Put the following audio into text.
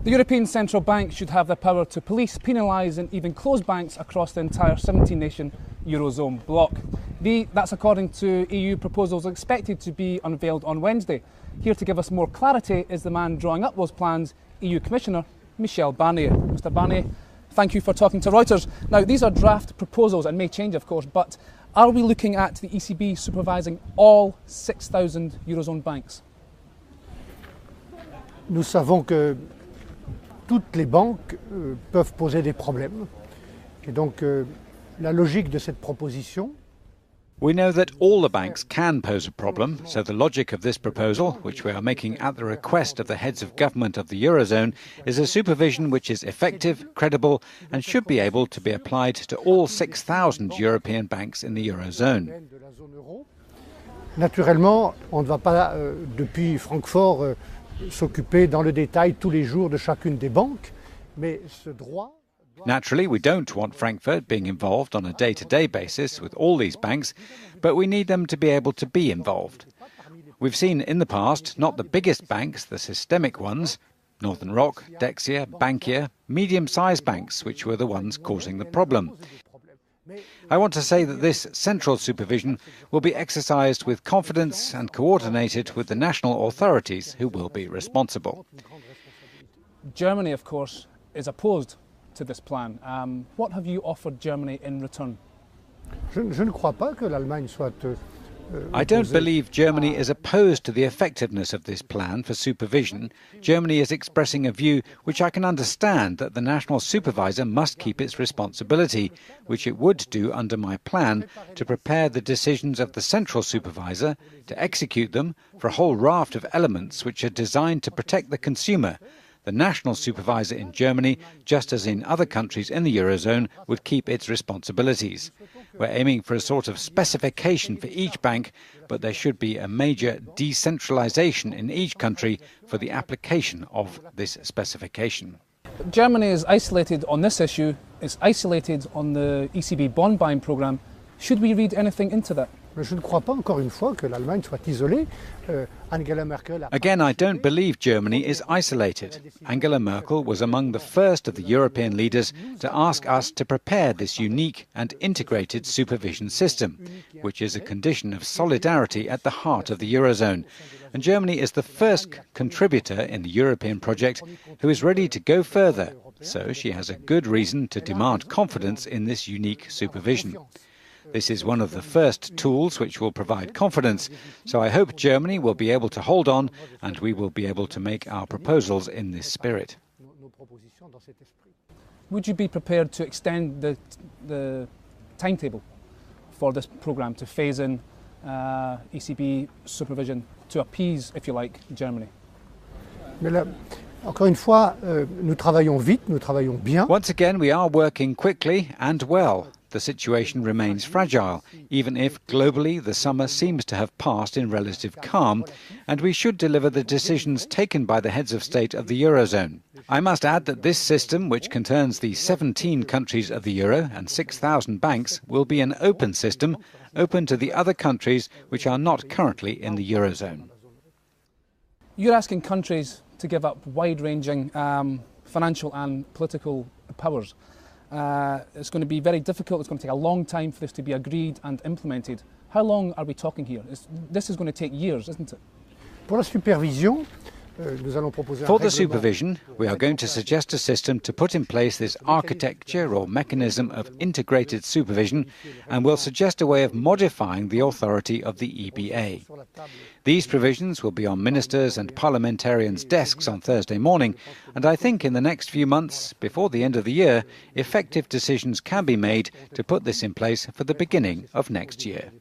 The European Central Bank should have the power to police, penalise and even close banks across the entire 17-nation Eurozone bloc. That's according to EU proposals expected to be unveiled on Wednesday. Here to give us more clarity is the man drawing up those plans, EU Commissioner Michel Barnier. Mr Barnier, thank you for talking to Reuters. Now, these are draft proposals and may change, of course, but are we looking at the ECB supervising all 6,000 Eurozone banks? Nous savons que toutes les banques peuvent poser des problèmes. Et donc, la logique de cette proposition. We know that all the banks can pose a problem, so the logic of this proposal, which we are making at the request of the heads of government of the Eurozone, is a supervision which is effective, credible and should be able to be applied to all 6,000 European banks in the Eurozone. Naturellement, on ne va pas, depuis Francfort, s'occuper dans le détail tous les jours de chacune des banques, mais ce droit... Naturally, we don't want Frankfurt being involved on a day-to-day basis with all these banks, but we need them to be able to be involved. We've seen in the past, not the biggest banks, the systemic ones, Northern Rock, Dexia, Bankia, medium-sized banks, which were the ones causing the problem. I want to say that this central supervision will be exercised with confidence and coordinated with the national authorities who will be responsible. Germany, of course, is opposed to this plan. What have you offered Germany in return? Je ne crois pas que l'Allemagne soit I don't believe Germany is opposed to the effectiveness of this plan for supervision. Germany is expressing a view which I can understand, that the national supervisor must keep its responsibility, which it would do under my plan, to prepare the decisions of the central supervisor, to execute them for a whole raft of elements which are designed to protect the consumer. The national supervisor in Germany, just as in other countries in the Eurozone, would keep its responsibilities. We're aiming for a sort of specification for each bank, but there should be a major decentralization in each country for the application of this specification. Germany is isolated on this issue. It's isolated on the ECB bond buying programme. Should we read anything into that? Je ne crois pas, encore une fois, que l'Allemagne soit isolée. Angela Merkel... Again, I don't believe Germany is isolated. Angela Merkel was among the first of the European leaders to ask us to prepare this unique and integrated supervision system, which is a condition of solidarity at the heart of the Eurozone. And Germany is the first contributor in the European project who is ready to go further, so she has a good reason to demand confidence in this unique supervision. This is one of the first tools which will provide confidence, so I hope Germany will be able to hold on and we will be able to make our proposals in this spirit. Would you be prepared to extend the timetable for this programme to phase in ECB supervision to appease, if you like, Germany? Mais là, encore une fois, nous travaillons vite, nous travaillons bien. Once again, we are working quickly and well. The situation remains fragile, even if globally the summer seems to have passed in relative calm, and we should deliver the decisions taken by the heads of state of the Eurozone. I must add that this system, which concerns the 17 countries of the Euro and 6,000 banks, will be an open system, open to the other countries which are not currently in the Eurozone. You're asking countries to give up wide-ranging financial and political powers. It's going to be very difficult. It's going to take a long time for this to be agreed and implemented. How long are we talking here? This is going to take years, isn't it? Pour la supervision, nous allons proposer For the supervision, we are going to suggest a system to put in place this architecture or mechanism of integrated supervision, and will suggest a way of modifying the authority of the EBA. These provisions will be on ministers' and parliamentarians' desks on Thursday morning, and I think in the next few months, before the end of the year, effective decisions can be made to put this in place for the beginning of next year.